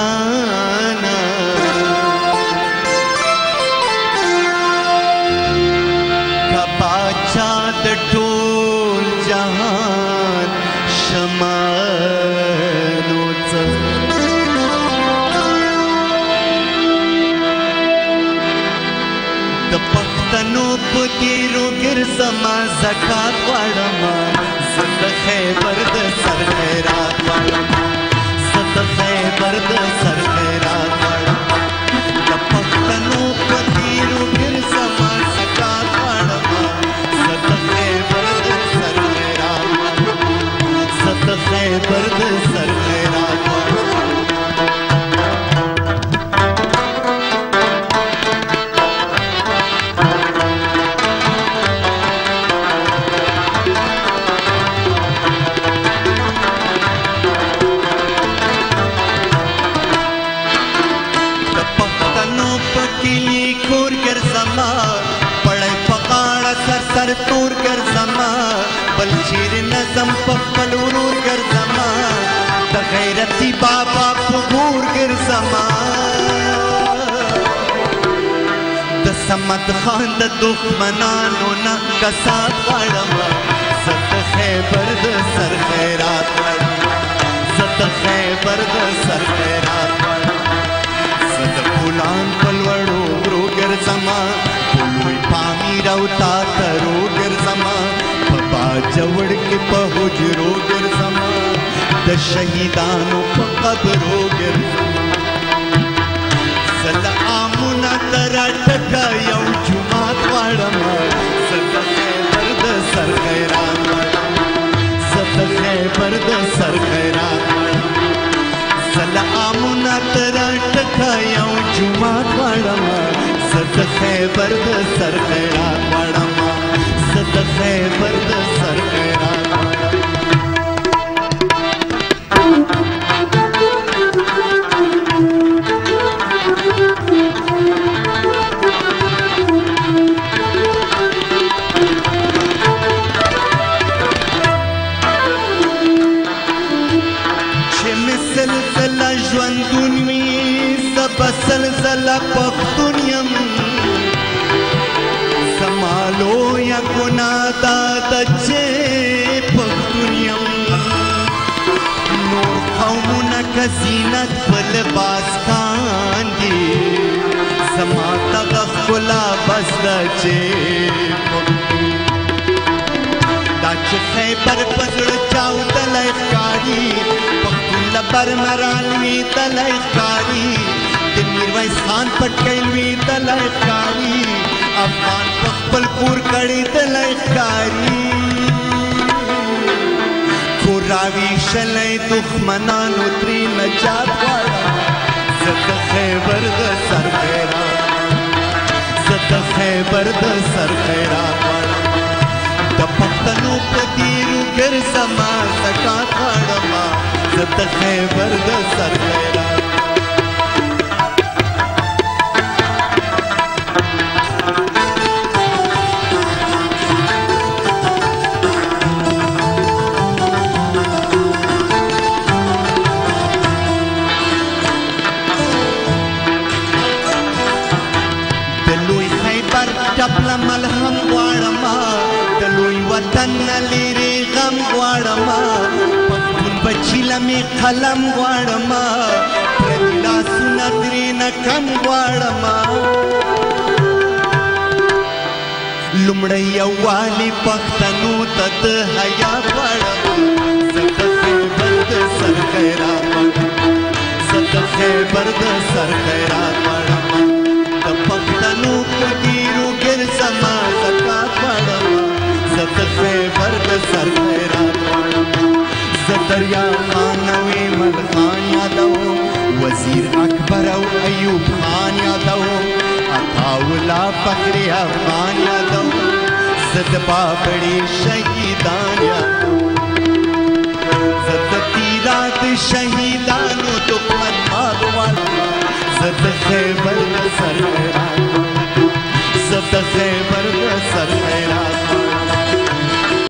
ګرانا کا باچا د ټول جهان شمانو څه د پښتنو په تیرو ګرځما زکات غواړم زه د خیبر د سر خیرات غواړم زه د خیبر د سر خیرات غواړم د پښتنو په تیرو ګرځما زکات غواړم زه د خیبر د سر خیرات غواړم زه د خیبر د سر خیرات غواړم سر تور ګرځما بل چیر نظم په خپل ورور ګرځما د غیرتي بابا په ګور ګرځما د صمد خان د دښمنانو نه کسات غواړم زه د خیبر د سر خیرات غواړم زه د خیبر د سر خیرات غواړم زه د بولان په لوړو غرو ګرځما لوی پامیر او تاترو ګرځما په باجوړ کې په حجرو ګرځما د شهیدانو په قبرو ګرځما زه د آمونه تر ټکه یو جومات غواړم زه د خیبر د سر خیرات غواړم زه د خیبر د سر خیرات غواړم زه له آمونه تر ټکه یو جومات غواړم زه د خیبر د سر خیرات غواړم زه د خیبر د سر خیرات غواړم چې مې سلسله ژوندون وي زه به سلسله پښتون یم زما لویه ګناه دا ده چې پښتون یم نور قومونه که زینت په لباس کاندي زما دغه ښکلا بس ده چې پښتون دا چې خیبر په زړه چاودلی ښکاري پښتون له برمران لوېدلی ښکاري د میرویس خان پټکی لوېدلی ښکاري افغان په خپل کور کړېدلی ښکاري کور راویشلی دښمنانو ترې نجات غواړم زه د خیبر د سر خیرات زه د خیبر د سر خیرات غواړم د پښتنو په تیرو ګرځما زکات غواړم زه د خیبر د سر خیرات ټپله ملهم غواړم د لوی وطن نه لرې غم غواړم پښتون بچي له مې قلم غواړم پردي لاسونه ترې نه کم غواړم لومړی یووالي پښتنو ته د حیات غواړم زه د خیبر د سر خیرات غواړم زه د خیبر د سر خیرات غواړم د پښتنو په ډېرو ګرځما زکات غواړم زه د خیبر د سر خیرات غواړم زه دریا خان او ایمل خان یادوم وزیر اکبر او ایوب خان یادوم عطاالله فخري افغان یادوم زه د بابړې شهیدان یادوم زه د تیرا د شهیدانو دښمن مات غواړم زه د خیبر د سر خیرات زه د